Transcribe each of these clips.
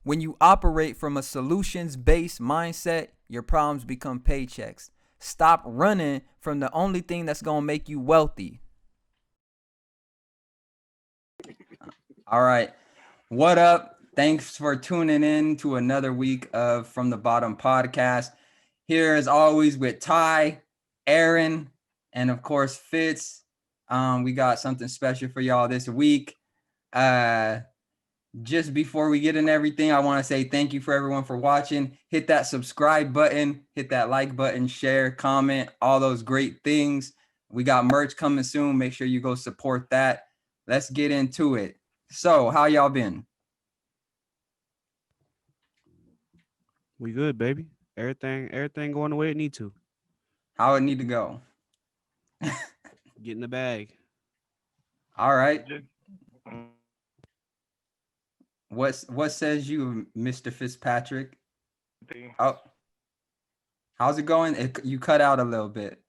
When you operate from a solutions-based mindset, your problems become paychecks. Stop running from the only thing that's going to make you wealthy. All right. What up? Thanks for tuning in to another week of From the Bottom podcast. Here as always with Ty, Aaron, and of course Fitz. We got something special for y'all this week. Just before we get in everything, I want to say thank you for everyone for watching. Hit that subscribe button, hit that like button, share, comment, all those great things. We got merch coming soon. Make sure you go support that. Let's get into it. So, how y'all been? We good, baby. Everything going the way it need to. How it need to go? Get in the bag. All right. What says you, Mr. Fitzpatrick? Oh, how's it going? You cut out a little bit.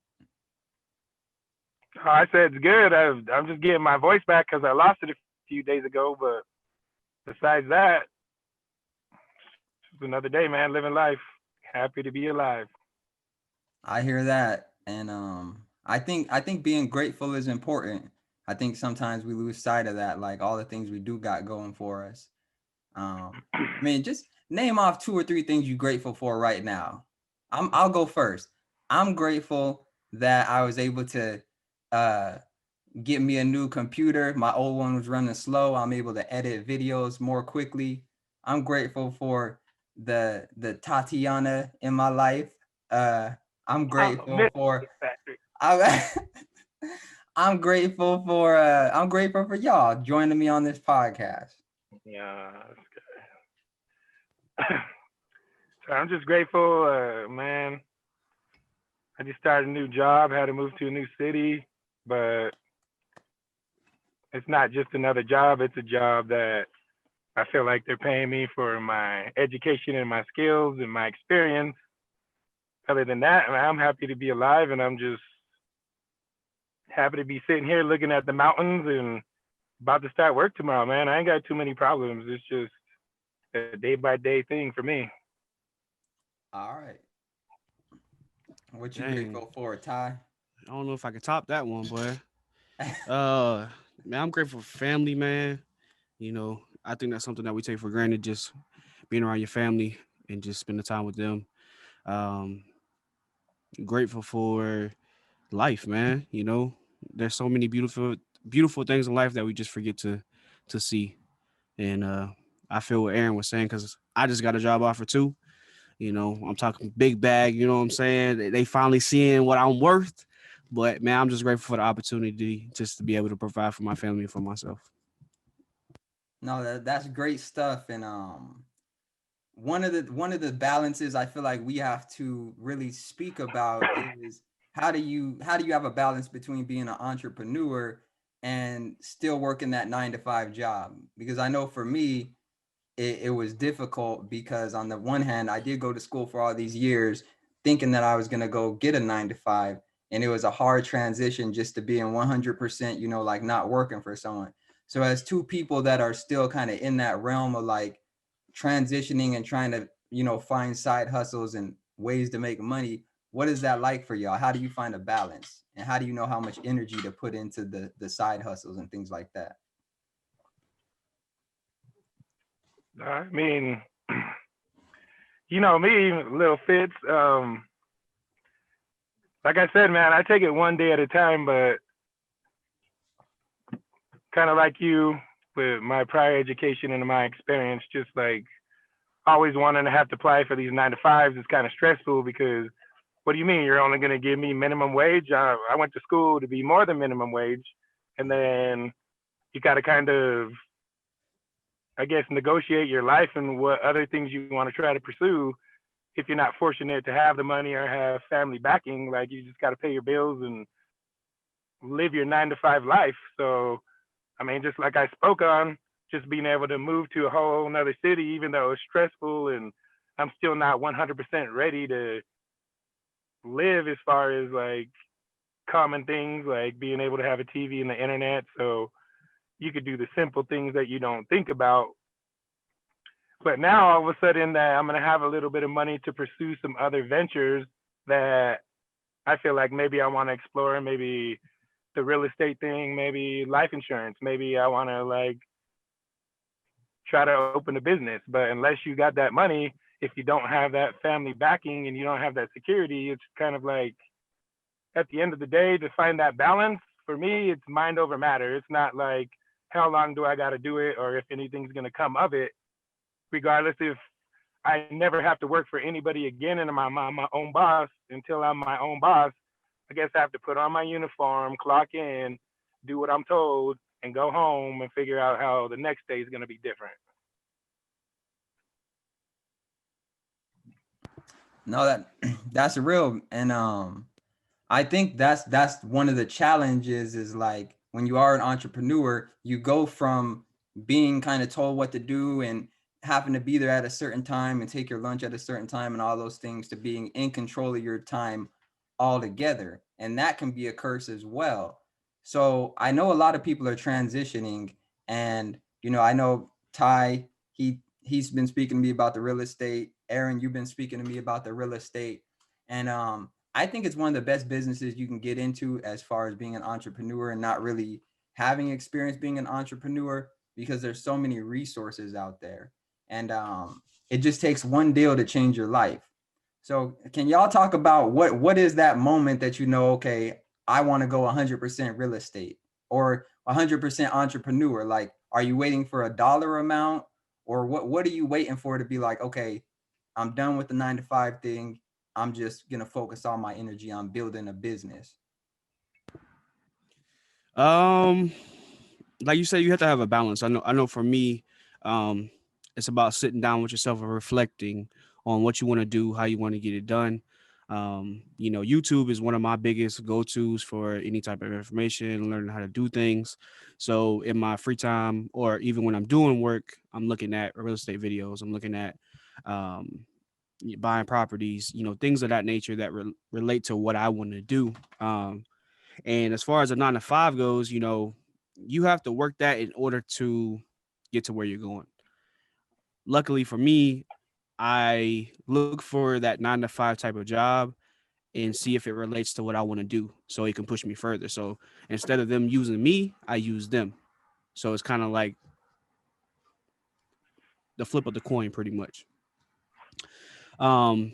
I said it's good. I'm just getting my voice back because I lost it a few days ago. But besides that, it's another day, man. Living life. Happy to be alive. I hear that, and I think being grateful is important. I think sometimes we lose sight of that, like all the things we do got going for us. I mean, just name off 2 or 3 things you're grateful for right now. I'll go first. I'm grateful that I was able to get me a new computer. My old one was running slow. I'm able to edit videos more quickly. I'm grateful for the Tatiana in my life. I'm grateful for I'm grateful for y'all joining me on this podcast. Yeah, that's good. So I'm just grateful, man. I just started a new job, had to move to a new city, but it's not just another job. It's a job that I feel like they're paying me for my education and my skills and my experience. Other than that, I'm happy to be alive, and I'm just happy to be sitting here looking at the mountains and about to start work tomorrow, man. I ain't got too many problems. It's just a day-by-day thing for me. All right. What you grateful for, Ty? I don't know if I can top that one, boy. Man, I'm grateful for family, man. You know, I think that's something that we take for granted, just being around your family and just spending time with them. Um, Grateful for life, man. You know, there's so many beautiful things in life that we just forget to see. And I feel what Aaron was saying because I just got a job offer too. You know, I'm talking big bag. You know what I'm saying? They finally seeing what I'm worth. But man, I'm just grateful for the opportunity just to be able to provide for my family and for myself. No, that's great stuff. And one of the balances I feel like we have to really speak about is how do you have a balance between being an entrepreneur and still working that 9 to 5 job? Because I know for me, it was difficult because on the one hand, I did go to school for all these years thinking that I was going to go get a 9 to 5. And it was a hard transition just to being 100%, like not working for someone. So as 2 people that are still kind of in that realm of like transitioning and trying to, find side hustles and ways to make money, what is that like for y'all? How do you find a balance? And how do you know how much energy to put into the side hustles and things like that? I mean, you know me, little Fitz. Like I said, man, I take it one day at a time, but kind of like you with my prior education and my experience, just like always wanting to have to apply for these 9 to 5s is kind of stressful because what do you mean you're only going to give me minimum wage? I went to school to be more than minimum wage. And then you got to kind of, I guess, negotiate your life and what other things you want to try to pursue. If you're not fortunate to have the money or have family backing, like you just got to pay your bills and live your 9 to 5 life. So, I mean, just like I spoke on, just being able to move to a whole another city, even though it's stressful and I'm still not 100% ready to live as far as like common things like being able to have a TV and the internet. So you could do the simple things that you don't think about But now all of a sudden that I'm going to have a little bit of money to pursue some other ventures that I feel like maybe I want to explore, maybe the real estate thing, maybe life insurance, maybe I want to like try to open a business. But unless you got that money, if you don't have that family backing and you don't have that security, it's kind of like at the end of the day to find that balance. For me, it's mind over matter. It's not like how long do I got to do it or if anything's going to come of it, regardless if I never have to work for anybody again and I'm my own boss until I'm my own boss. I guess I have to put on my uniform, clock in, do what I'm told, and go home and figure out how the next day is going to be different. No, that's real. And I think that's one of the challenges is like when you are an entrepreneur, you go from being kind of told what to do and having to be there at a certain time and take your lunch at a certain time and all those things to being in control of your time altogether. And that can be a curse as well. So I know a lot of people are transitioning, and I know Ty, he's been speaking to me about the real estate. Aaron, you've been speaking to me about the real estate. And I think it's one of the best businesses you can get into as far as being an entrepreneur and not really having experience being an entrepreneur, because there's so many resources out there. And it just takes one deal to change your life. So can y'all talk about what is that moment that okay, I want to go 100% real estate or 100% entrepreneur? Like, are you waiting for a dollar amount, or what are you waiting for to be like, okay, I'm done with the 9-to-5 thing. I'm just going to focus all my energy on building a business? Like you said, you have to have a balance. I know for me, it's about sitting down with yourself and reflecting on what you want to do, how you want to get it done. YouTube is one of my biggest go-tos for any type of information, learning how to do things. So in my free time, or even when I'm doing work, I'm looking at real estate videos. I'm looking at buying properties, things of that nature that relate to what I want to do. And as far as a 9-to-5 goes, you have to work that in order to get to where you're going. Luckily for me, I look for that 9-to-5 type of job and see if it relates to what I want to do so it can push me further. So instead of them using me, I use them. So it's kind of like the flip of the coin pretty much. You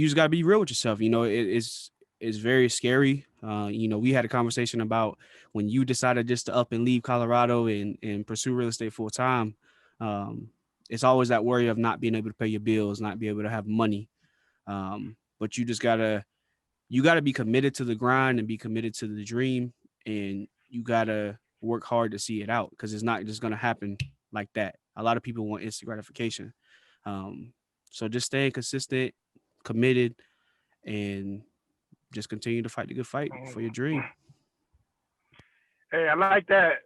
just got to be real with yourself. It's very scary. We had a conversation about when you decided just to up and leave Colorado and pursue real estate full time. It's always that worry of not being able to pay your bills, not be able to have money. But you gotta be committed to the grind and be committed to the dream, and you gotta work hard to see it out, because it's not just gonna happen like that. A lot of people want instant gratification. So just staying consistent, committed, and just continue to fight the good fight for your dream. Hey, I like that.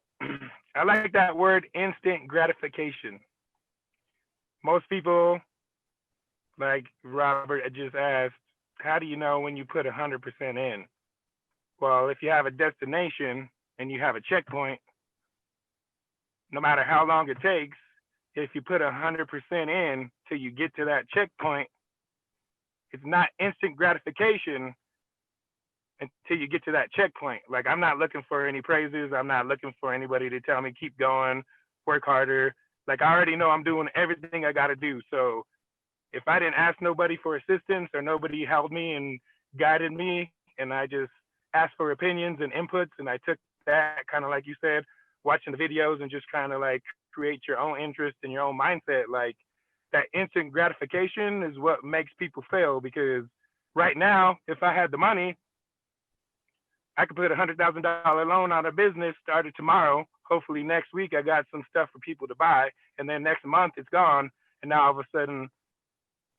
I like that word, instant gratification. Most people, like Robert just asked, how do you know when you put 100% in? Well, if you have a destination and you have a checkpoint, no matter how long it takes, if you put 100% in till you get to that checkpoint, it's not instant gratification until you get to that checkpoint. Like, I'm not looking for any praises. I'm not looking for anybody to tell me keep going, work harder. Like, I already know I'm doing everything I got to do. So if I didn't ask nobody for assistance or nobody held me and guided me, and I just asked for opinions and inputs, and I took that, kind of like you said, watching the videos and just kind of like create your own interest and your own mindset, like that instant gratification is what makes people fail. Because right now, if I had the money, I could put $100,000 loan on a business, started tomorrow. Hopefully next week I got some stuff for people to buy, and then next month it's gone. And now all of a sudden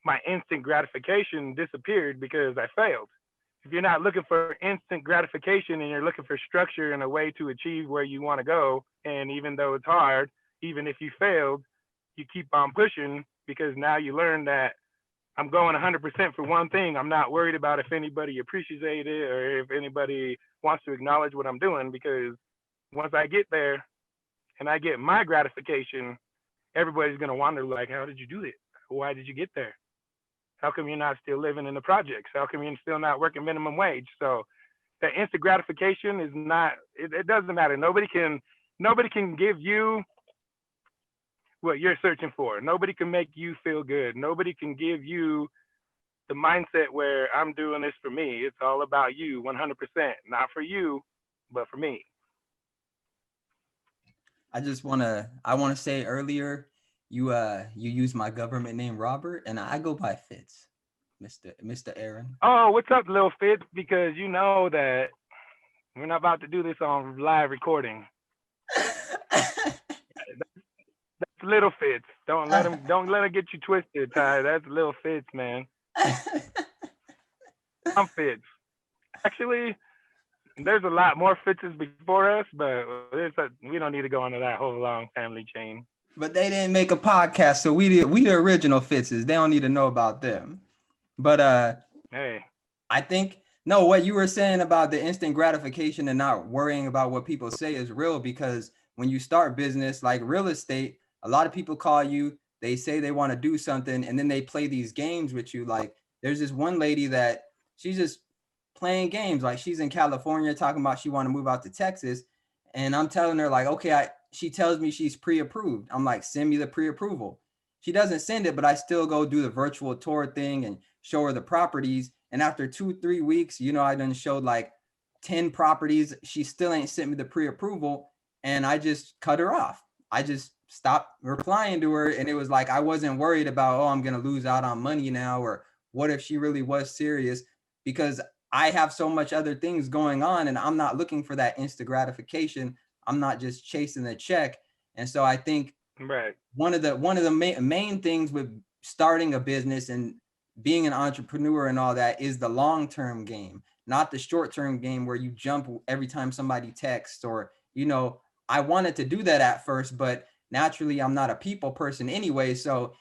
my instant gratification disappeared because I failed. If you're not looking for instant gratification and you're looking for structure and a way to achieve where you want to go, and even though it's hard, even if you failed, you keep on pushing, because now you learn that I'm going 100% for one thing. I'm not worried about if anybody appreciates it or if anybody wants to acknowledge what I'm doing, because once I get there and I get my gratification, everybody's gonna wonder like, how did you do it? Why did you get there? How come you're not still living in the projects? How come you're still not working minimum wage? So that instant gratification is not. It doesn't matter. Nobody can give you what you're searching for. Nobody can make you feel good. Nobody can give you the mindset where I'm doing this for me. It's all about you, 100%. Not for you, but for me. I wanna say earlier, you used my government name Robert, and I go by Fitz, Mr. Aaron. Oh, what's up, Lil Fitz? Because you know that we're not about to do this on live recording. That's Little Fitz. Don't let him get you twisted, Ty. That's Lil Fitz, man. I'm Fitz. Actually, there's a lot more Fitzes before us, but we don't need to go into that whole long family chain. But they didn't make a podcast, so we the original Fitzes. They don't need to know about them. But Hey, I think no, what you were saying about the instant gratification and not worrying about what people say is real, because when you start business like real estate, a lot of people call you, they say they want to do something, and then they play these games with you. Like there's this one lady that she's just playing games. Like she's in California talking about she want to move out to Texas. And I'm telling her like, okay, she tells me she's pre-approved. I'm like, send me the pre-approval. She doesn't send it, but I still go do the virtual tour thing and show her the properties. And after 2-3 weeks, I done showed like 10 properties. She still ain't sent me the pre-approval. And I just cut her off. I just stopped replying to her. And it was like, I wasn't worried about, oh, I'm going to lose out on money now, or what if she really was serious, because I have so much other things going on and I'm not looking for that instant gratification. I'm not just chasing the check. And so I think right. one of the main things with starting a business and being an entrepreneur and all that is the long-term game, not the short-term game where you jump every time somebody texts, or, I wanted to do that at first, but naturally I'm not a people person anyway. So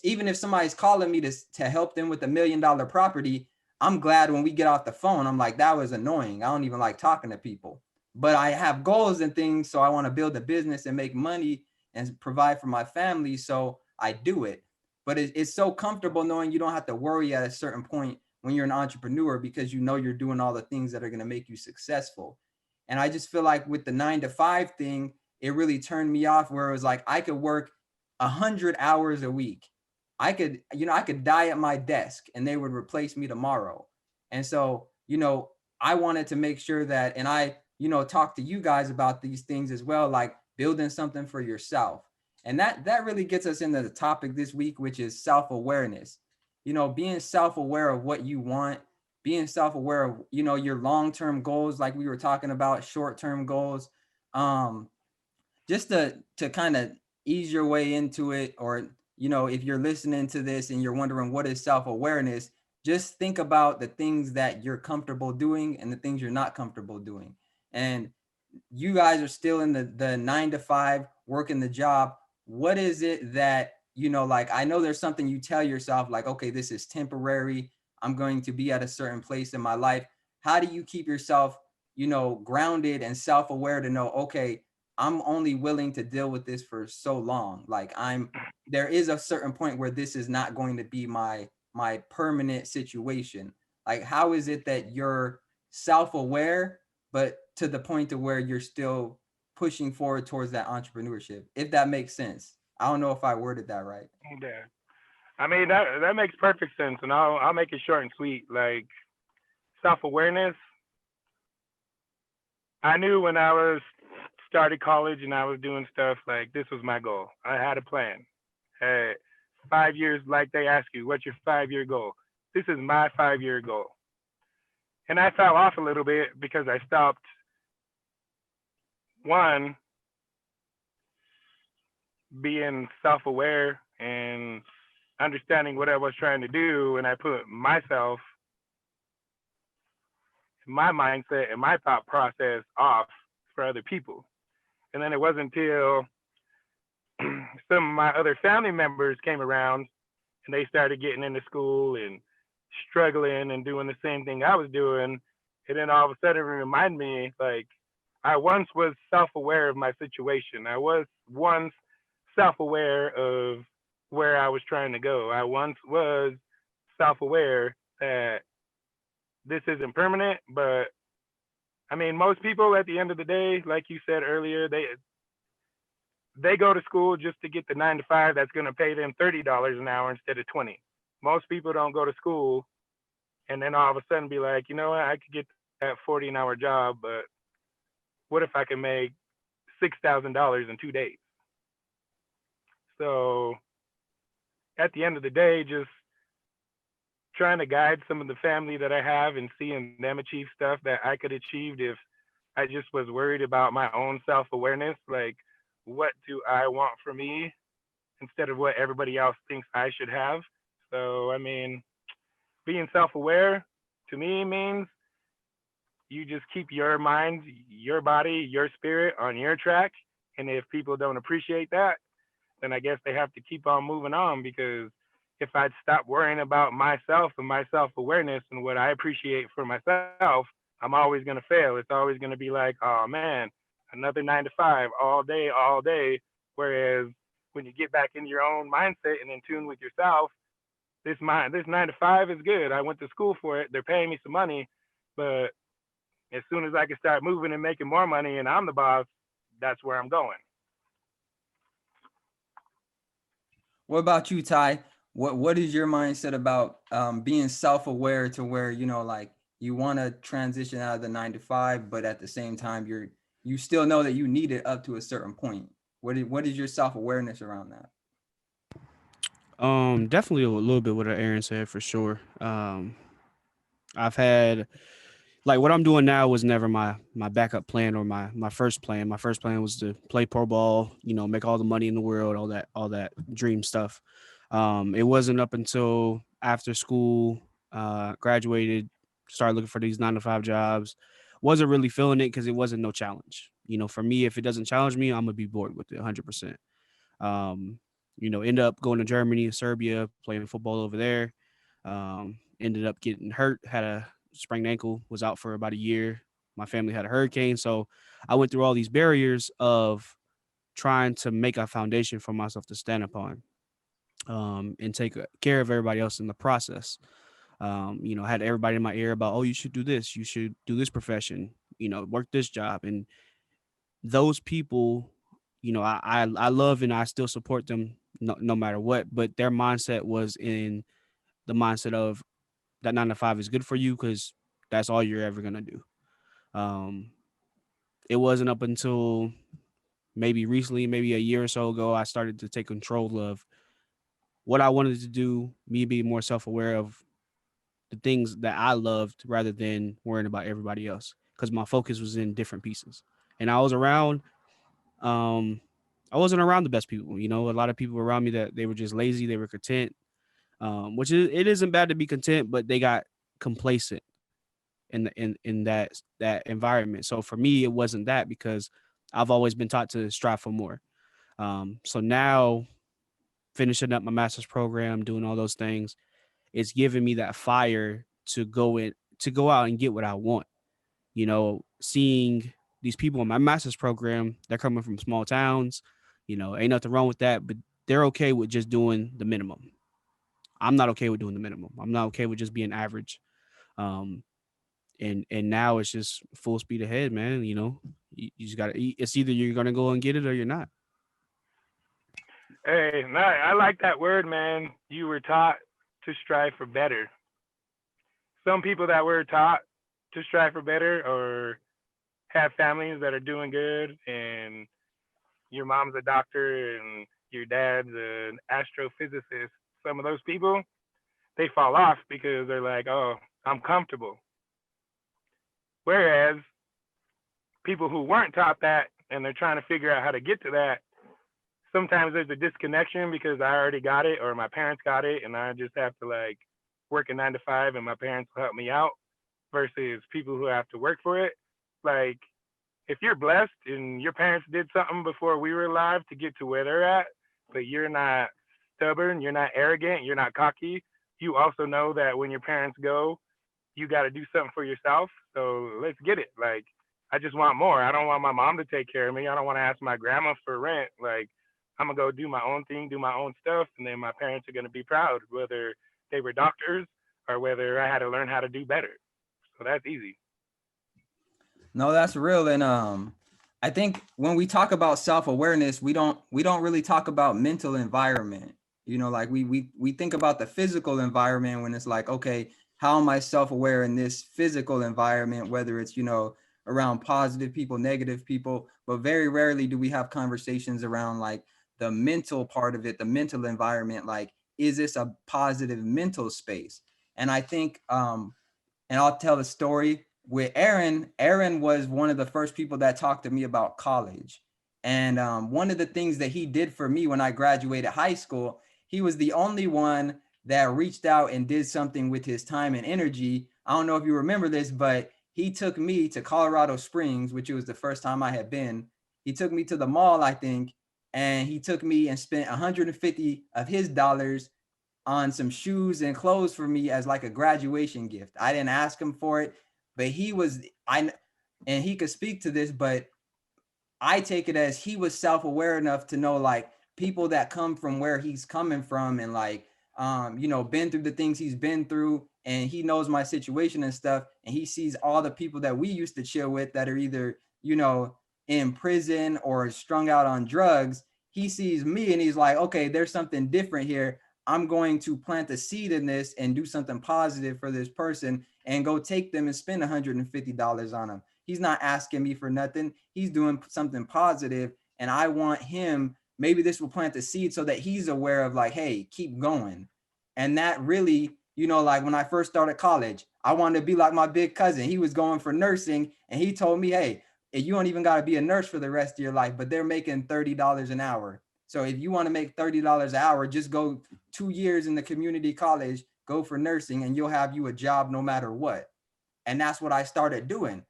even if somebody's calling me to help them with $1 million property, I'm glad when we get off the phone. I'm like, that was annoying. I don't even like talking to people, but I have goals and things. So I want to build a business and make money and provide for my family. So I do it. But it's so comfortable knowing you don't have to worry at a certain point when you're an entrepreneur, because you're doing all the things that are going to make you successful. And I just feel like with the 9-to-5 thing, it really turned me off, where it was like, I could work 100 hours a week. I could die at my desk and they would replace me tomorrow. And so, I wanted to make sure that, and I, talk to you guys about these things as well, like building something for yourself. And that really gets us into the topic this week, which is self-awareness. Being self-aware of what you want, being self-aware of, your long-term goals, like we were talking about, short-term goals. Just to kind of ease your way into it, or if you're listening to this and you're wondering what is self-awareness, just think about the things that you're comfortable doing and the things you're not comfortable doing. And you guys are still in the 9-to-5 working the job. What is it that, like, I know there's something you tell yourself like, okay, this is temporary. I'm going to be at a certain place in my life. How do you keep yourself, grounded and self-aware to know, okay, I'm only willing to deal with this for so long. Like there is a certain point where this is not going to be my permanent situation. Like, how is it that you're self-aware, but to the point to where you're still pushing forward towards that entrepreneurship, if that makes sense? I don't know if I worded that right. Yeah. I mean, that makes perfect sense. And I'll make it short and sweet. Like, self-awareness. I knew when I was started college and I was doing stuff, like, this was my goal. I had a plan. 5 years, like they ask you, what's your 5-year goal? This is my 5-year goal. And I fell off a little bit because I stopped, one, being self-aware and understanding what I was trying to do, and I put myself, my mindset and my thought process off for other people. And then it wasn't until some of my other family members came around and they started getting into school and struggling and doing the same thing I was doing. And then all of a sudden it reminded me, like, I once was self-aware of my situation. I was once self-aware of where I was trying to go. I once was self-aware that this isn't permanent, but I mean, most people at the end of the day, like you said earlier, they go to school just to get the 9 to 5 that's going to pay them $30 an hour instead of 20. Most people don't go to school and then all of a sudden be like, you know what, I could get that 40 an hour job, but what if I can make $6,000 in 2 days? So at the end of the day, just trying to guide some of the family that I have and seeing them achieve stuff that I could achieve if I just was worried about my own self-awareness. Like, what do I want for me instead of what everybody else thinks I should have? So, I mean, being self-aware to me means you just keep your mind, your body, your spirit on your track. And if people don't appreciate that, then I guess they have to keep on moving on, because if I'd stop worrying about myself and my self-awareness and what I appreciate for myself, I'm always going to fail. It's always going to be like, oh man, another 9 to 5 all day, all day. Whereas when you get back into your own mindset and in tune with yourself, this 9 to 5 is good. I went to school for it. They're paying me some money, but as soon as I can start moving and making more money and I'm the boss, that's where I'm going. What about you, Ty? What is your mindset about being self-aware to where, you know, like you want to transition out of the 9 to 5, but at the same time you still know that you need it up to a certain point. What is your self-awareness around that? Definitely a little bit what Aaron said for sure. I've had like what I'm doing now was never my backup plan or my first plan. My first plan was to play pro ball, you know, make all the money in the world, all that dream stuff. It wasn't up until after school, graduated, started looking for these 9 to 5 jobs. Wasn't really feeling it because it wasn't no challenge. You know, for me, if it doesn't challenge me, I'm gonna be bored with it 100%. Um, you know, end up going to Germany and Serbia, playing football over there. Ended up getting hurt, had a sprained ankle, was out for about a year. My family had a hurricane. So I went through all these barriers of trying to make a foundation for myself to stand upon, and take care of everybody else in the process. You know, had everybody in my ear about, oh, you should do this, you should do this profession, you know, work this job. And those people, you know, I love and I still support them no matter what, but their mindset was in the mindset of that 9 to 5 is good for you because that's all you're ever gonna do. Um, it wasn't up until maybe recently, maybe a year or so ago, I started to take control of what I wanted to do, me being more self-aware of the things that I loved rather than worrying about everybody else. Because my focus was in different pieces. And um I wasn't around the best people. You know, a lot of people around me that they were just lazy, they were content. Which is it isn't bad to be content, but they got complacent in that environment. So for me, it wasn't that because I've always been taught to strive for more. So now finishing up my master's program, doing all those things, it's giving me that fire to go out and get what I want. You know, seeing these people in my master's program, they're coming from small towns, you know, ain't nothing wrong with that, but they're okay with just doing the minimum. I'm not okay with doing the minimum. I'm not okay with just being average. Um, and now it's just full speed ahead, man. You know, you just gotta. It's either you're gonna go and get it or you're not. Hey, I like that word, man. You were taught to strive for better. Some people that were taught to strive for better or have families that are doing good, and your mom's a doctor and your dad's an astrophysicist, some of those people, they fall off because they're like, oh, I'm comfortable. Whereas people who weren't taught that and they're trying to figure out how to get to that, sometimes there's a disconnection because I already got it or my parents got it and I just have to like work a 9 to 5 and my parents will help me out versus people who have to work for it. Like, if you're blessed and your parents did something before we were alive to get to where they're at, but you're not stubborn, you're not arrogant, you're not cocky, you also know that when your parents go, you got to do something for yourself. So let's get it. Like, I just want more. I don't want my mom to take care of me. I don't want to ask my grandma for rent. Like, I'm gonna go do my own thing, do my own stuff, and then my parents are gonna be proud, whether they were doctors or whether I had to learn how to do better. So that's easy. No, that's real. And I think when we talk about self-awareness, we don't really talk about mental environment. You know, like we think about the physical environment when it's like, okay, how am I self-aware in this physical environment, whether it's, you know, around positive people, negative people, but very rarely do we have conversations around like the mental part of it, the mental environment, like, is this a positive mental space? And I think and I'll tell the story with Aaron. Aaron was one of the first people that talked to me about college. And one of the things that he did for me when I graduated high school, he was the only one that reached out and did something with his time and energy. I don't know if you remember this, but he took me to Colorado Springs, which was the first time I had been. He took me to the mall, I think, and he took me and spent 150 of his dollars on some shoes and clothes for me as like a graduation gift. I didn't ask him for it, but and he could speak to this, but I take it as he was self-aware enough to know like people that come from where he's coming from and like you know, been through the things he's been through, and he knows my situation and stuff, and he sees all the people that we used to chill with that are either, you know, in prison or strung out on drugs. He sees me and he's like, okay, there's something different here. I'm going to plant a seed in this and do something positive for this person and go take them and spend $150 on them. He's not asking me for nothing. He's doing something positive, and I want him, maybe this will plant the seed so that he's aware of like, hey, keep going. And that really, you know, like when I first started college, I wanted to be like my big cousin. He was going for nursing, and he told me, hey, you don't even got to be a nurse for the rest of your life, but they're making $30 an hour. So if you want to make $30 an hour, just go 2 years in the community college, go for nursing, and you'll have you a job no matter what. And that's what I started doing.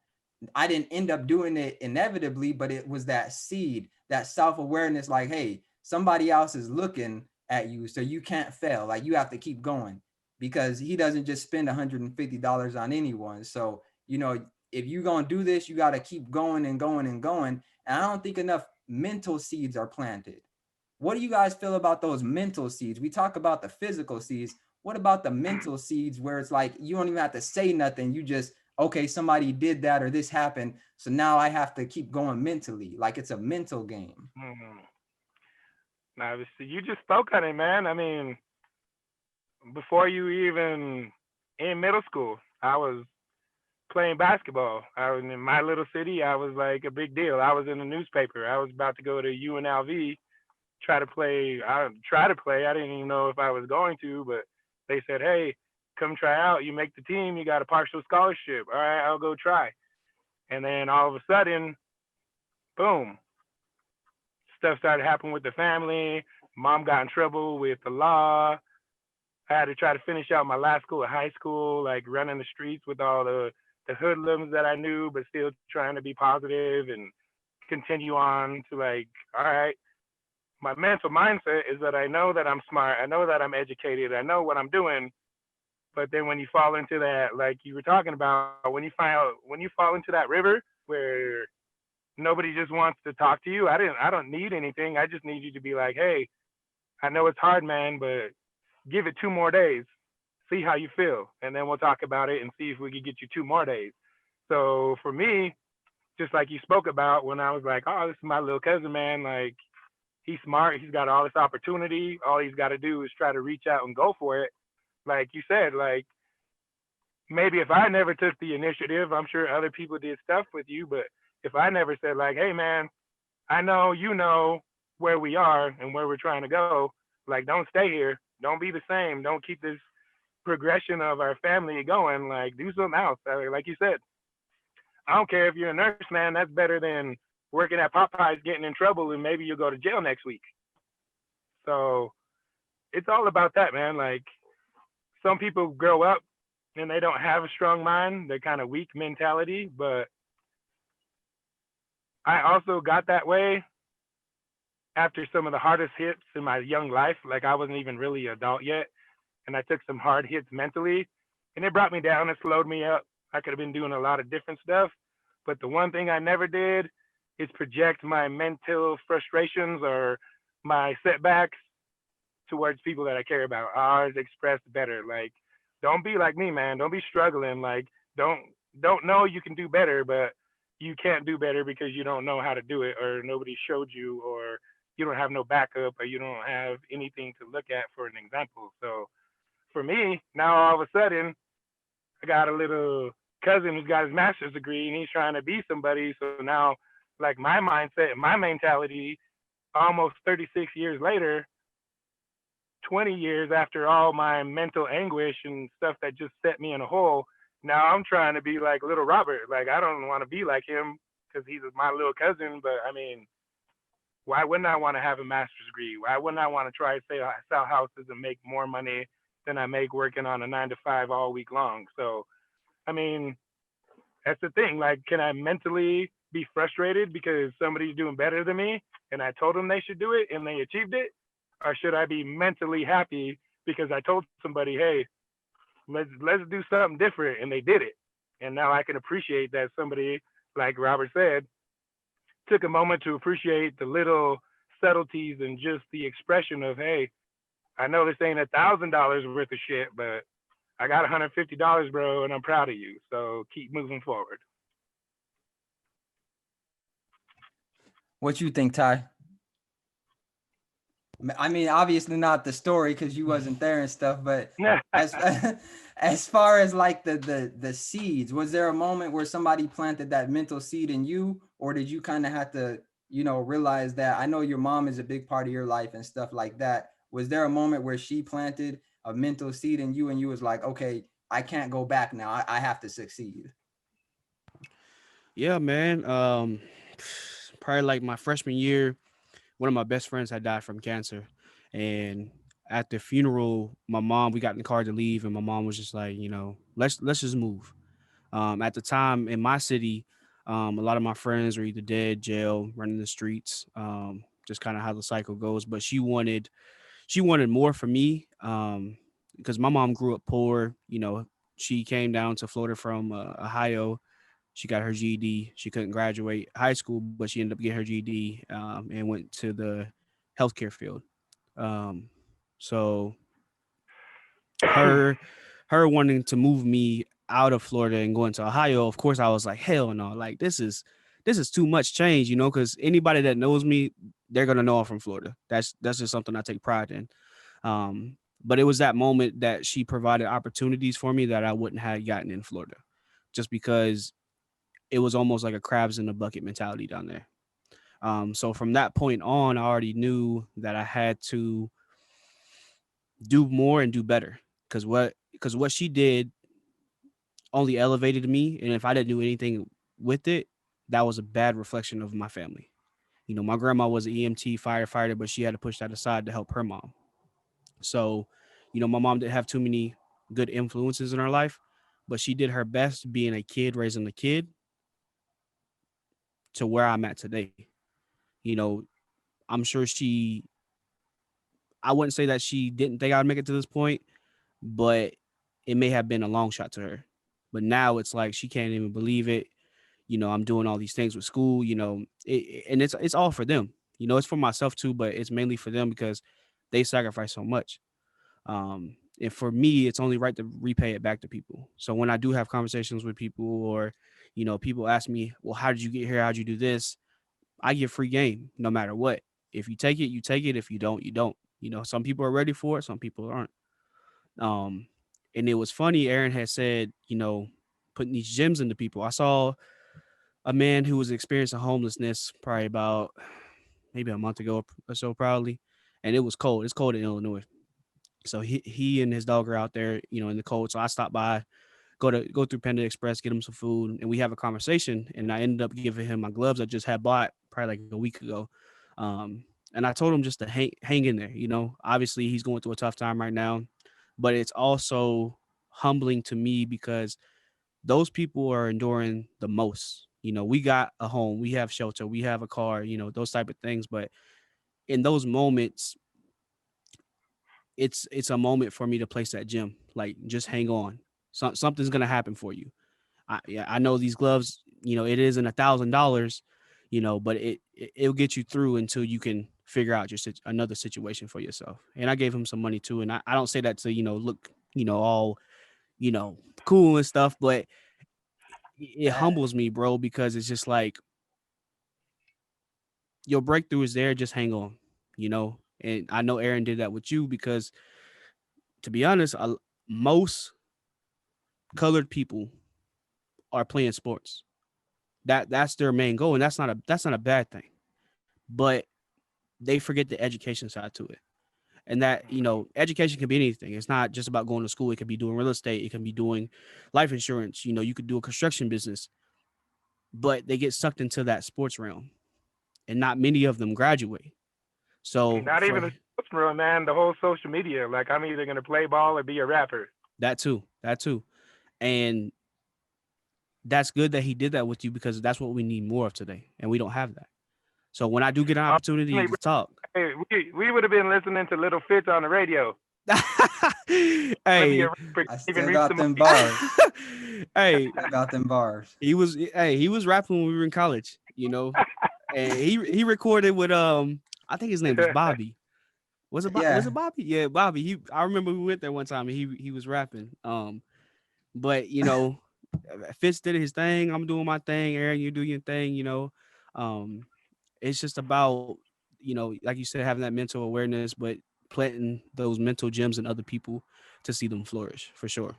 I didn't end up doing it inevitably, but it was that seed, that self-awareness, like, hey, somebody else is looking at you, so you can't fail. Like, you have to keep going, because he doesn't just spend $150 on anyone. So, you know, if you're going to do this, you got to keep going and going and going. And I don't think enough mental seeds are planted. What do you guys feel about those mental seeds? We talk about the physical seeds. What about the mental seeds where it's like you don't even have to say nothing? You just, okay, somebody did that or this happened, so now I have to keep going mentally. Like it's a mental game. Mm-hmm. Now, you just spoke on it, man. I mean, before you even in middle school, I was playing basketball. I was in my little city. I was like a big deal. I was in the newspaper. I was about to go to UNLV, try to play. I didn't even know if I was going to, but they said, "Hey, come try out. You make the team. You got a partial scholarship. All right, I'll go try." And then all of a sudden, boom, stuff started happening with the family. Mom got in trouble with the law. I had to try to finish out my last school at high school, like running the streets with all the hoodlums that I knew, but still trying to be positive and continue on to like, all right, my mental mindset is that I know that I'm smart. I know that I'm educated. I know what I'm doing. But then when you fall into that, like you were talking about, when you fall into that river where nobody just wants to talk to you, I don't need anything. I just need you to be like, hey, I know it's hard, man, but give it 2 more days. See how you feel. And then we'll talk about it and see if we can get you 2 more days. So for me, just like you spoke about when I was like, oh, this is my little cousin, man. Like, he's smart. He's got all this opportunity. All he's got to do is try to reach out and go for it. Like you said, like maybe if I never took the initiative, I'm sure other people did stuff with you, but if I never said like, hey man, I know you know where we are and where we're trying to go, like don't stay here. Don't be the same. Don't keep this progression of our family going. Like do something else. Like you said, I don't care if you're a nurse, man, that's better than working at Popeyes getting in trouble and maybe you'll go to jail next week. So it's all about that, man. Like some people grow up and they don't have a strong mind. They're kind of weak mentality, but I also got that way after some of the hardest hits in my young life. Like I wasn't even really an adult yet. And I took some hard hits mentally and it brought me down and slowed me up. I could have been doing a lot of different stuff. But the one thing I never did is project my mental frustrations or my setbacks towards people that I care about. I always express better. Like, don't be like me, man. Don't be struggling. Like, don't don't know you can do better, but you can't do better because you don't know how to do it, or nobody showed you, or you don't have no backup, or you don't have anything to look at for an example. So for me, now all of a sudden, I got a little cousin who's got his master's degree and he's trying to be somebody. So now, like my mindset, my mentality, almost 36 years later, 20 years after all my mental anguish and stuff that just set me in a hole, now I'm trying to be like little Robert. Like, I don't want to be like him because he's my little cousin. But I mean, why wouldn't I want to have a master's degree? Why wouldn't I want to try to sell houses and make more money than I make working on a 9 to 5 all week long? So, I mean, that's the thing. Like, can I mentally be frustrated because somebody's doing better than me and I told them they should do it and they achieved it? Or should I be mentally happy because I told somebody, hey, let's do something different, and they did it? And now I can appreciate that somebody, like Robert said, took a moment to appreciate the little subtleties and just the expression of, hey, I know this ain't $1,000 worth of shit, but I got $150, bro, and I'm proud of you. So keep moving forward. What you think, Ty? I mean, obviously not the story because you wasn't there and stuff, but as as far as like the seeds, was there a moment where somebody planted that mental seed in you, or did you kind of have to, realize that? I know your mom is a big part of your life and stuff like that. Was there a moment where she planted a mental seed in you and you was like, okay, I can't go back now. I have to succeed? Yeah, man. Probably like my freshman year, one of my best friends had died from cancer, and at the funeral, we got in the car to leave, and my mom was just like, let's just move. At the time in my city, a lot of my friends were either dead, jail, running the streets, just kind of how the cycle goes. But she wanted more for me, because my mom grew up poor. She came down to Florida from Ohio. She got her GED. She couldn't graduate high school, but she ended up getting her GED, and went to the healthcare field. Um, so her her wanting to move me out of Florida and going to Ohio, of course, I was like, hell no, like this is too much change, because anybody that knows me, they're gonna know I'm from Florida. That's just something I take pride in. But it was that moment that she provided opportunities for me that I wouldn't have gotten in Florida, just because it was almost like a crabs in a bucket mentality down there. So from that point on, I already knew that I had to do more and do better, because what she did only elevated me, and if I didn't do anything with it, that was a bad reflection of my family. My grandma was an EMT firefighter, but she had to push that aside to help her mom. So, my mom didn't have too many good influences in her life, but she did her best being a kid raising a kid to where I'm at today. You know, I'm sure I wouldn't say that she didn't think I'd make it to this point, but it may have been a long shot to her. But now it's like she can't even believe it. I'm doing all these things with school, and it's all for them. It's for myself too, but it's mainly for them because they sacrifice so much. And for me, it's only right to repay it back to people. So when I do have conversations with people, or, people ask me, well, how did you get here? How'd you do this? I give free game no matter what. If you take it, you take it. If you don't, you don't. Some people are ready for it. Some people aren't. Um, and it was funny. Aaron had said, putting these gems into people. I saw a man who was experiencing homelessness probably about maybe a month ago or so, probably. And it was cold. It's cold in Illinois. So he and his dog are out there, in the cold. So I stopped by, go through Panda Express, get him some food, and we have a conversation. And I ended up giving him my gloves I just had bought probably like a week ago. And I told him just to hang in there. Obviously he's going through a tough time right now, but it's also humbling to me because those people are enduring the most. We got a home, we have shelter, we have a car, those type of things. But in those moments, it's a moment for me to place that gem. Like, just hang on. Something's gonna happen for you. I know these gloves, it isn't $1,000, but it'll get you through until you can figure out another situation for yourself. And I gave him some money too. And I don't say that to, look, all, cool and stuff, but it humbles me, bro, because it's just like your breakthrough is there. Just hang on, And I know Aaron did that with you because, to be honest, most colored people are playing sports. That's their main goal, and that's not a bad thing. But they forget the education side to it. And that, education can be anything. It's not just about going to school. It can be doing real estate. It can be doing life insurance. You could do a construction business. But they get sucked into that sports realm. And not many of them graduate. So not even the sports realm, man, the whole social media. Like, I'm either going to play ball or be a rapper. That too. And that's good that he did that with you because that's what we need more of today. And we don't have that. So when I do get an opportunity to talk. Hey, we would have been listening to Little Fitz on the radio. Hey, I still got them bars. Hey, I got them bars. He was rapping when we were in college, and he recorded with I think his name was Bobby. Was it Bobby? Yeah, Bobby. I remember we went there one time and he was rapping. But Fitz did his thing. I'm doing my thing. Aaron, you do your thing. It's just about like you said, having that mental awareness, but planting those mental gems in other people to see them flourish for sure.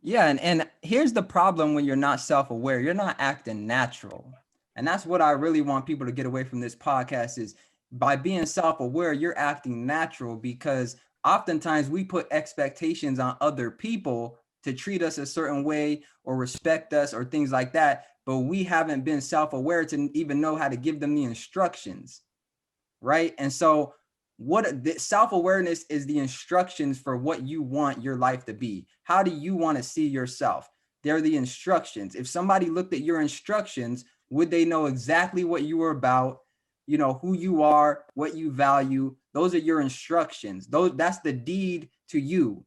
Yeah, and here's the problem when you're not self-aware. You're not acting natural. And that's what I really want people to get away from this podcast is by being self-aware, you're acting natural because oftentimes we put expectations on other people to treat us a certain way or respect us or things like that. But we haven't been self-aware to even know how to give them the instructions, right? And so the self-awareness is the instructions for what you want your life to be. How do you want to see yourself? They're the instructions. If somebody looked at your instructions, would they know exactly what you were about, who you are, what you value? Those are your instructions. That's the deed to you.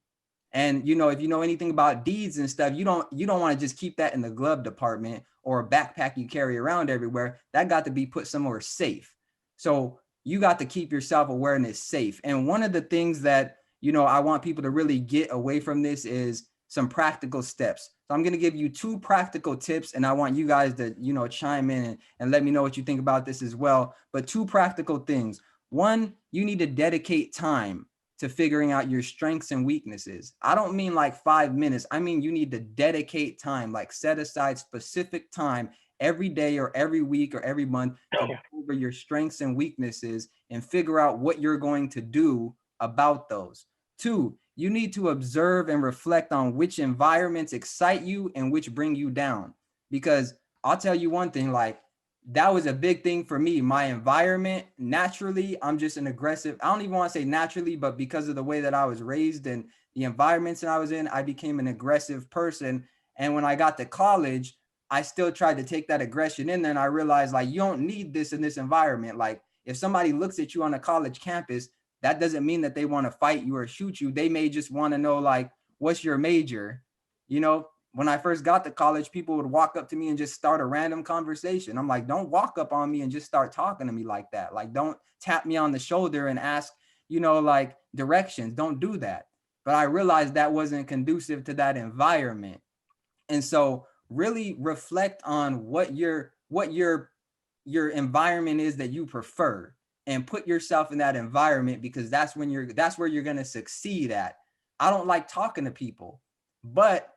And, if you know anything about deeds and stuff, you don't want to just keep that in the glove department or a backpack you carry around everywhere. That got to be put somewhere safe. So you got to keep your self-awareness safe. And one of the things that, I want people to really get away from this is some practical steps. So I'm going to give you 2 practical tips, and I want you guys to, chime in and let me know what you think about this as well. But 2 practical things. One, you need to dedicate time to figuring out your strengths and weaknesses. I don't mean like 5 minutes. I mean, you need to dedicate time, like set aside specific time every day or every week or every month to go over your strengths and weaknesses and figure out what you're going to do about those. 2, you need to observe and reflect on which environments excite you and which bring you down. Because I'll tell you one thing, like that was a big thing for me. My environment, naturally, I'm just an aggressive, I don't even want to say naturally, but because of the way that I was raised and the environments that I was in, I became an aggressive person. And when I got to college, I still tried to take that aggression in there. And I realized like, you don't need this in this environment. Like if somebody looks at you on a college campus, that doesn't mean that they want to fight you or shoot you. They may just want to know like, what's your major? When I first got to college, people would walk up to me and just start a random conversation. I'm like, don't walk up on me and just start talking to me like that. Like, don't tap me on the shoulder and ask, like directions. Don't do that. But I realized that wasn't conducive to that environment. And so really reflect on what your environment is that you prefer and put yourself in that environment, because that's where you're going to succeed at. I don't like talking to people, but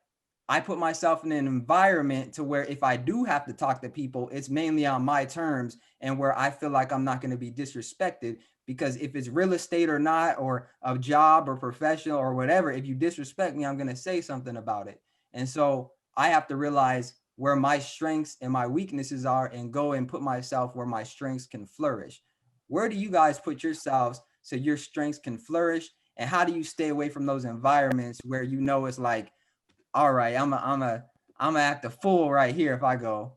I put myself in an environment to where if I do have to talk to people, it's mainly on my terms and where I feel like I'm not going to be disrespected. Because if it's real estate or not, or a job or professional or whatever, if you disrespect me, I'm going to say something about it. And so I have to realize where my strengths and my weaknesses are and go and put myself where my strengths can flourish. Where do you guys put yourselves so your strengths can flourish? And how do you stay away from those environments where it's like, all right, I'm a act a fool right here if I go.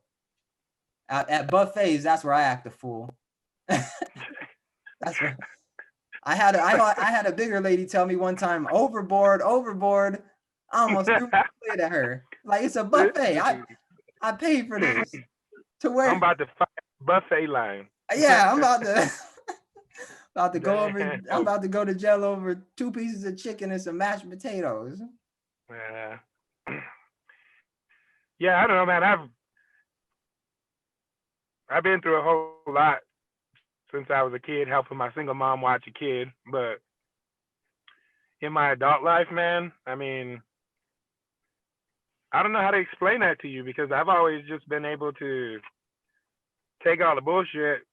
At buffets, that's where I act a fool. That's where I had a bigger lady tell me one time, overboard. I almost threw my plate at her. Like, it's a buffet. I paid for this. To where I'm about to find buffet line. Yeah, I'm about to about to go over. I'm Damn. about to go to jail over 2 pieces of chicken and some mashed potatoes. Yeah. Yeah, I don't know, man. I've been through a whole lot since I was a kid, helping my single mom watch a kid. But in my adult life, man, I mean, I don't know how to explain that to you because I've always just been able to take all the bullshit,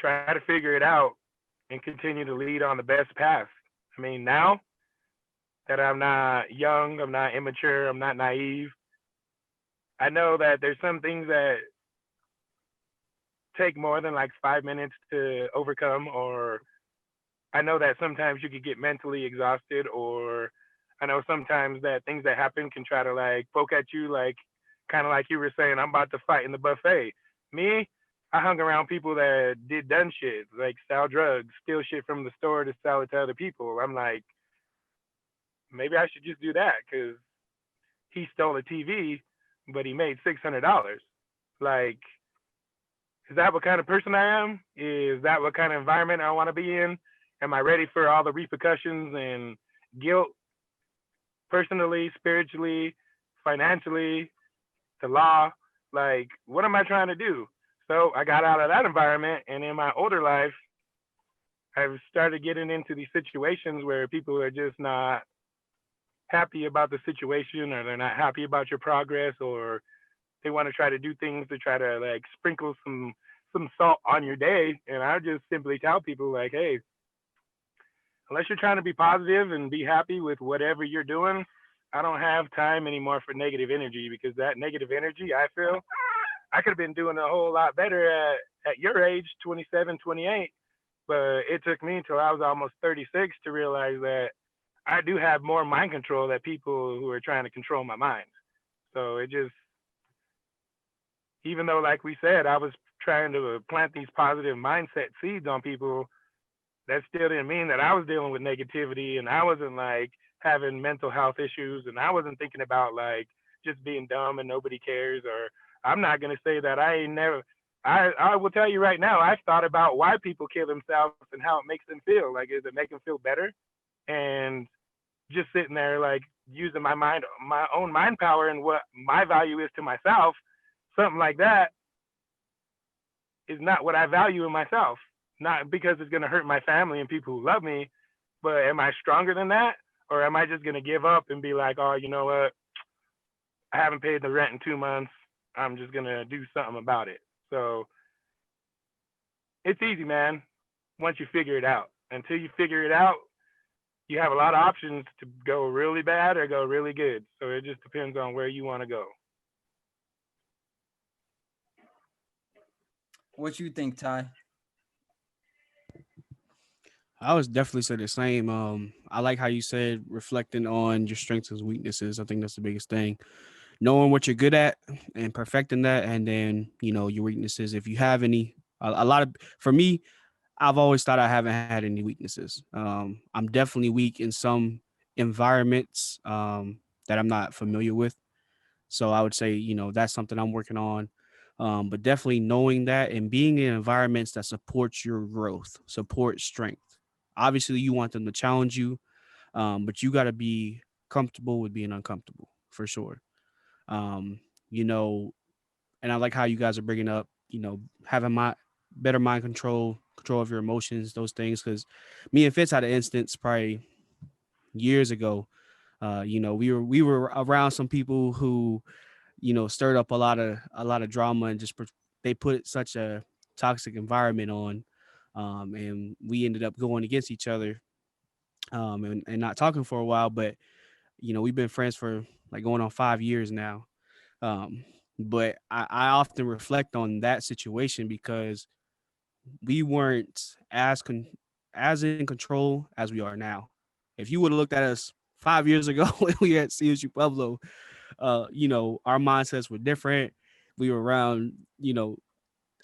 try to figure it out, and continue to lead on the best path. I mean, now that I'm not young, I'm not immature, I'm not naive, I know that there's some things that take more than like 5 minutes to overcome, or I know that sometimes you could get mentally exhausted, or I know sometimes that things that happen can try to like poke at you, like kind of like you were saying, I'm about to fight in the buffet. Me, I hung around people that did dumb shit, like sell drugs, steal shit from the store to sell it to other people. I'm like, maybe I should just do that because he stole a TV, but he made $600. Like, is that what kind of person I am? Is that what kind of environment I want to be in? Am I ready for all the repercussions and guilt, personally, spiritually, financially, the law? Like, what am I trying to do? So I got out of that environment, and in my older life, I've started getting into these situations where people are just not happy about the situation, or they're not happy about your progress, or they want to try to do things to try to like sprinkle some salt on your day. And I just simply tell people like, hey, unless you're trying to be positive and be happy with whatever you're doing, I don't have time anymore for negative energy, because that negative energy, I feel I could have been doing a whole lot better at your age, 27, 28. But it took me until I was almost 36 to realize that I do have more mind control than people who are trying to control my mind. So it just, even though, like we said, I was trying to plant these positive mindset seeds on people, that still didn't mean that I was dealing with negativity, and I wasn't like having mental health issues, and I wasn't thinking about like just being dumb and nobody cares. Or I'm not gonna say that I ain't never. I will tell you right now, I've thought about why people kill themselves and how it makes them feel. Like, does it make them feel better? And just sitting there like using my mind, my own mind power, and what my value is to myself, something like that is not what I value in myself. Not because it's going to hurt my family and people who love me, but am I stronger than that? Or am I just going to give up and be like, oh, you know what? I haven't paid the rent in 2 months. I'm just going to do something about it. So it's easy, man, once you figure it out. Until you figure it out, you have a lot of options to go really bad or go really good. So it just depends on where you want to go. What you think, Ty? I would definitely say the same. I like how you said reflecting on your strengths and weaknesses. I think that's the biggest thing. Knowing what you're good at and perfecting that, and then your weaknesses if you have any. A lot of for me, I've always thought I haven't had any weaknesses. I'm definitely weak in some environments that I'm not familiar with. So I would say, that's something I'm working on. But definitely knowing that and being in environments that support your growth, support strength. Obviously, you want them to challenge you, but you got to be comfortable with being uncomfortable for sure. Um, you know, and I like how you guys are bringing up, having my better mind control of your emotions, those things. Because me and Fitz had an instance probably years ago. We were around some people who stirred up a lot of drama and just they put such a toxic environment on, and we ended up going against each other, and not talking for a while. But we've been friends for like going on 5 years now. um, but I often reflect on that situation because we weren't as in control as we are now. If you would have looked at us 5 years ago when we at CSU Pueblo, our mindsets were different. We were around,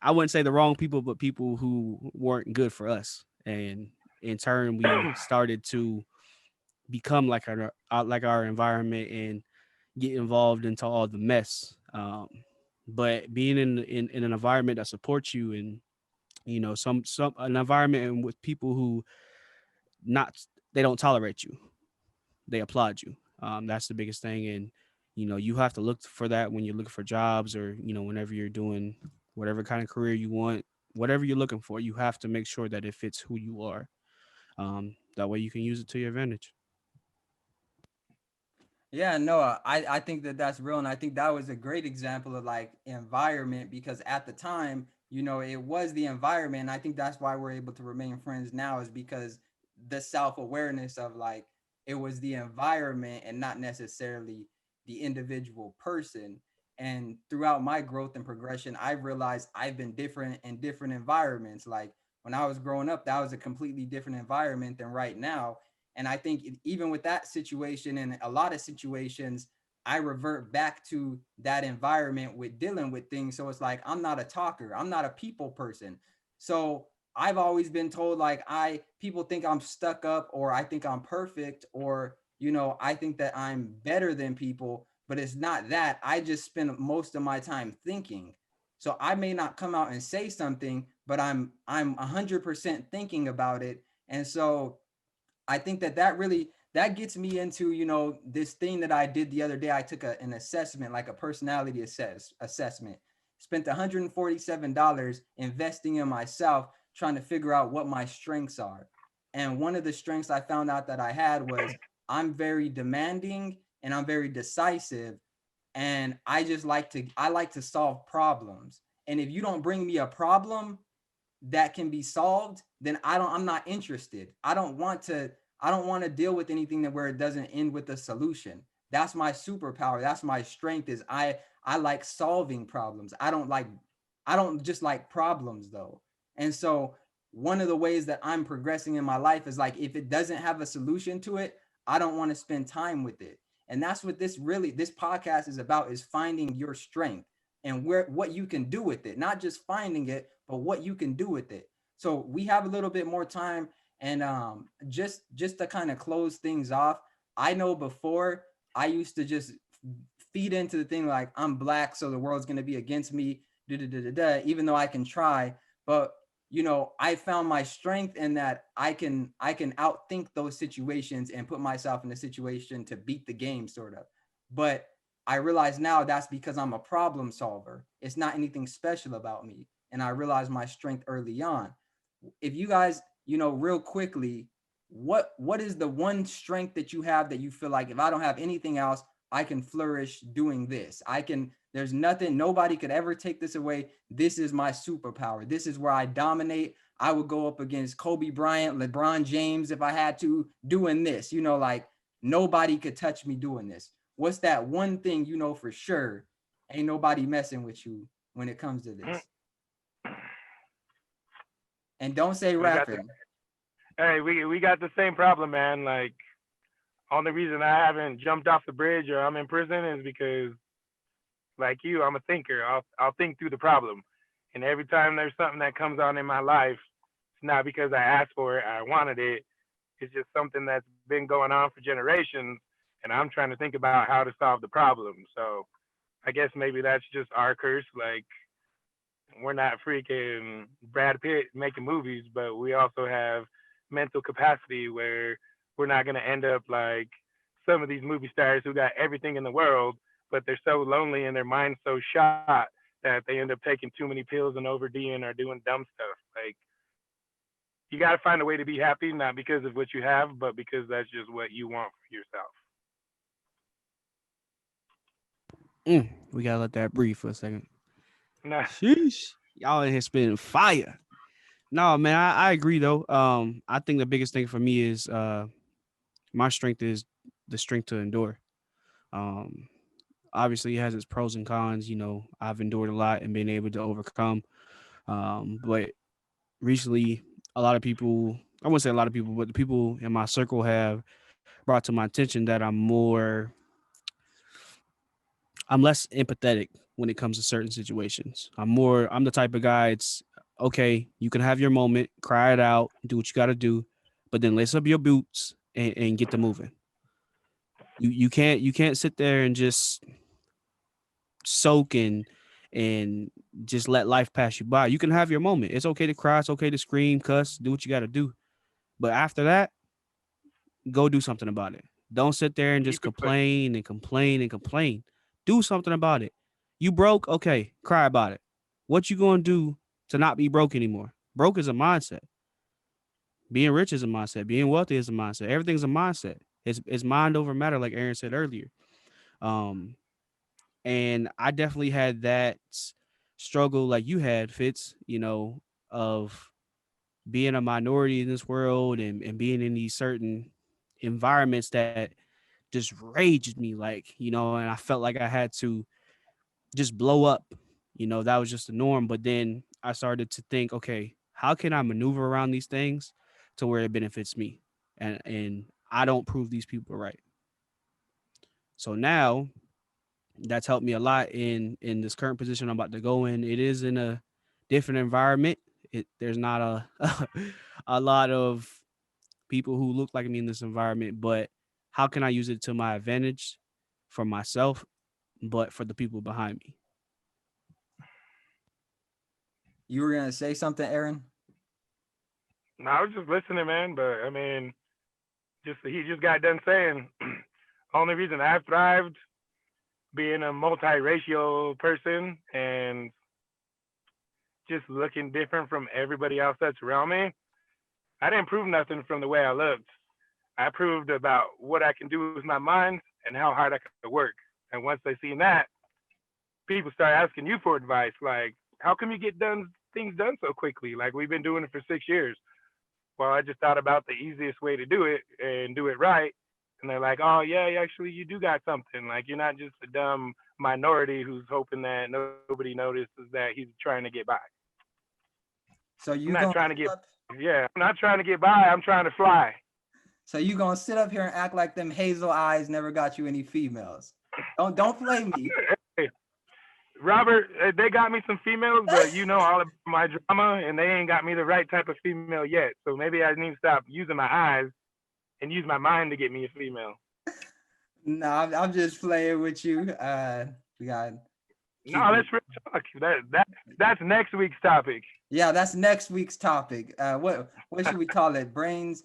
I wouldn't say the wrong people, but people who weren't good for us. And in turn, we started to become like our environment and get involved into all the mess. But being in an environment that supports you, and some an environment with people who not they don't tolerate you, they applaud you. That's the biggest thing, and you have to look for that when you're looking for jobs, or whenever you're doing whatever kind of career you want, whatever you're looking for, you have to make sure that it fits who you are. That way you can use it to your advantage. Yeah, no, I think that that's real, and I think that was a great example of like environment because at the time, it was the environment. And I think that's why we're able to remain friends now is because the self awareness of like it was the environment and not necessarily the individual person. And throughout my growth and progression, I realized I've been different in different environments. Like when I was growing up, that was a completely different environment than right now. And I think even with that situation and a lot of situations, I revert back to that environment with dealing with things. So it's like, I'm not a talker. I'm not a people person. So I've always been told like people think I'm stuck up or I think I'm perfect or, I think that I'm better than people, but it's not that. I just spend most of my time thinking. So I may not come out and say something, but I'm 100% thinking about it. And so I think that really that gets me into this thing that I did the other day. I took an assessment, like a personality assessment. Spent $147 investing in myself, trying to figure out what my strengths are. And one of the strengths I found out that I had was I'm very demanding and I'm very decisive, and I like to solve problems. And if you don't bring me a problem that can be solved, then I'm not interested. I don't want to deal with anything that where it doesn't end with a solution. That's my superpower. That's my strength is I like solving problems. I don't just like problems though. And so one of the ways that I'm progressing in my life is like if it doesn't have a solution to it, I don't want to spend time with it. And that's what this podcast is about, is finding your strength and what you can do with it, not just finding it, but what you can do with it. So we have a little bit more time, and just to kind of close things off, I know before I used to just feed into the thing like I'm black, so the world's gonna be against me, even though I can try. But I found my strength in that I can outthink those situations and put myself in a situation to beat the game, sort of. But I realize now that's because I'm a problem solver. It's not anything special about me. And I realized my strength early on. If you guys, real quickly, what is the one strength that you have that you feel like if I don't have anything else, I can flourish doing this. There's nothing, nobody could ever take this away. This is my superpower. This is where I dominate. I would go up against Kobe Bryant, LeBron James if I had to, doing this, like nobody could touch me doing this. What's that one thing for sure? Ain't nobody messing with you when it comes to this. And don't say rapping. Hey, we got the same problem, man. Like, only reason I haven't jumped off the bridge or I'm in prison is because, like you, I'm a thinker. I'll think through the problem, and every time there's something that comes on in my life, it's not because I asked for it, I wanted it. It's just something that's been going on for generations, and I'm trying to think about how to solve the problem. So I guess maybe that's just our curse. Like, we're not freaking Brad Pitt making movies, but we also have mental capacity where we're not going to end up like some of these movie stars who got everything in the world, but they're so lonely and their mind's so shot that they end up taking too many pills and ODing or doing dumb stuff. Like, you got to find a way to be happy, not because of what you have, but because that's just what you want for yourself. We gotta let that breathe for a second. Nah. Sheesh. Y'all in here spitting fire. No, man, I agree though. I think the biggest thing for me is my strength is the strength to endure. Um, Obviously it has its pros and cons. I've endured a lot and been able to overcome. But recently, a lot of people, I wouldn't say a lot of people, but the people in my circle have brought to my attention that I'm less empathetic when it comes to certain situations. I'm the type of guy, it's okay, you can have your moment, cry it out, do what you got to do, but then lace up your boots and get to moving. You can't sit there and just soak and just let life pass you by. You can have your moment. It's okay to cry. It's okay to scream, cuss, do what you got to do. But after that, go do something about it. Don't sit there and just Keep it pushing. complain and complain and complain. Do something about it. You broke? Okay, cry about it. What you going to do to not be broke anymore? Broke is a mindset. Being rich is a mindset. Being wealthy is a mindset. Everything's a mindset. It's mind over matter, like Aaron said earlier. Um, and I definitely had that struggle like you had, Fitz, of being a minority in this world and being in these certain environments that just raged me, like, and I felt like I had to just blow up. That was just the norm. But then I started to think, okay, how can I maneuver around these things to where it benefits me? And I don't prove these people right. So now that's helped me a lot in this current position I'm about to go in. It is in a different environment. There's not a a lot of people who look like me in this environment, but how can I use it to my advantage for myself, but for the people behind me? You were gonna say something, Aaron? No, I was just listening, man. But I mean, just he just got done saying, only reason I've thrived being a multiracial person and just looking different from everybody else that's around me. I didn't prove nothing from the way I looked. I proved about what I can do with my mind and how hard I can work. And once they seen that, people start asking you for advice. Like, how come you get things done so quickly? Like, we've been doing it for 6 years. Well, I just thought about the easiest way to do it and do it right. And they're like, oh, yeah, actually, you do got something. Like, you're not just a dumb minority who's hoping that nobody notices that he's trying to get by. So I'm you not gonna trying to sit get, up, yeah, I'm not trying to get by. I'm trying to fly. so you gonna sit up here and act like them hazel eyes never got you any females? Don't play me. Hey, Robert, they got me some females, but you know all of my drama, and they ain't got me the right type of female yet. So maybe I need to stop using my eyes and use my mind to get me a female. No, I'm just playing with you. We got keep No, it. that's real talk. That's next week's topic. Yeah, that's next week's topic. What should we call it? Brains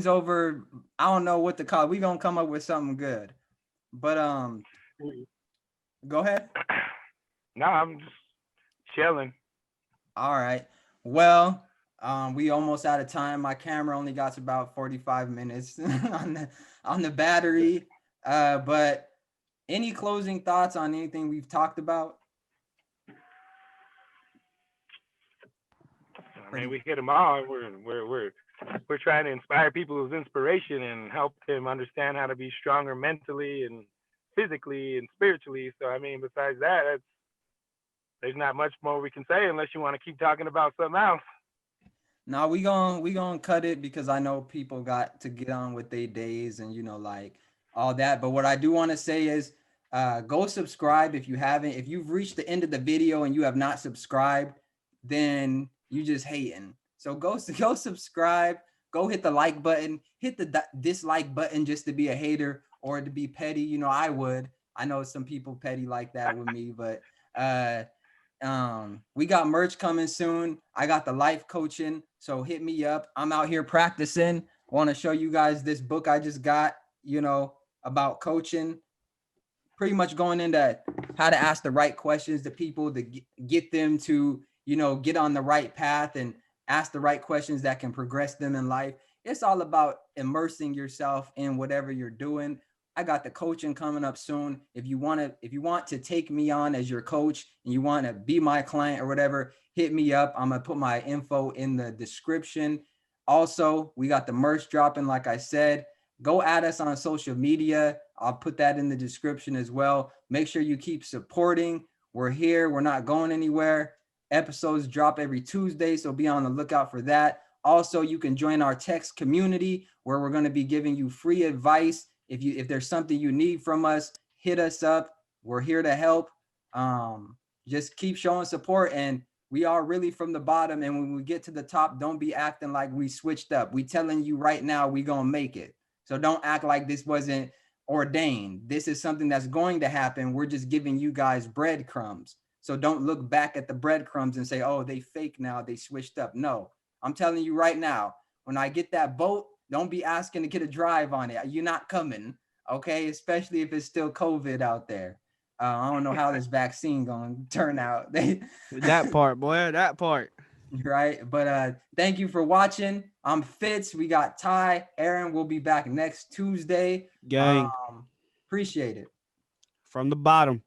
over. I don't know what to call it. We gonna come up with something good. But go ahead. No, I'm just chilling. All right. Well, we almost out of time. My camera only got to about 45 minutes on the battery. But any closing thoughts on anything we've talked about? I mean, we hit them all. We're trying to inspire people with inspiration and help them understand how to be stronger mentally and physically and spiritually. So I mean, besides that, there's not much more we can say unless you want to keep talking about something else. No, we gonna cut it because I know people got to get on with their days and like all that. But what I do want to say is go subscribe if you haven't. If you've reached the end of the video and you have not subscribed, then you just hating. So go subscribe, go hit the like button, hit the dislike button just to be a hater or to be petty. I would. I know some people petty like that with me, but we got merch coming soon. I got the life coaching, so hit me up. I'm out here practicing. Want to show you guys this book I just got, about coaching. Pretty much going into how to ask the right questions to people to get them to, get on the right path and ask the right questions that can progress them in life. It's all about immersing yourself in whatever you're doing. I got the coaching coming up soon. If you want to take me on as your coach and you want to be my client or whatever, hit me up. I'm going to put my info in the description. Also, we got the merch dropping. Like I said, go at us on social media. I'll put that in the description as well. Make sure you keep supporting. We're here. We're not going anywhere. Episodes drop every Tuesday, so be on the lookout for that. Also, you can join our text community where we're going to be giving you free advice. If there's something you need from us, hit us up. We're here to help. Just keep showing support. And we are really from the bottom. And when we get to the top, don't be acting like we switched up. We telling you right now, we going to make it. So don't act like this wasn't ordained. This is something that's going to happen. We're just giving you guys breadcrumbs. So don't look back at the breadcrumbs and say, oh, they fake now, they switched up. No, I'm telling you right now, when I get that boat, don't be asking to get a drive on it. You're not coming, okay? Especially if it's still COVID out there. I don't know how this vaccine gonna turn out. That part, boy, that part. Right, but thank you for watching. I'm Fitz. We got Ty. Aaron will be back next Tuesday. Gang. Appreciate it. From the bottom.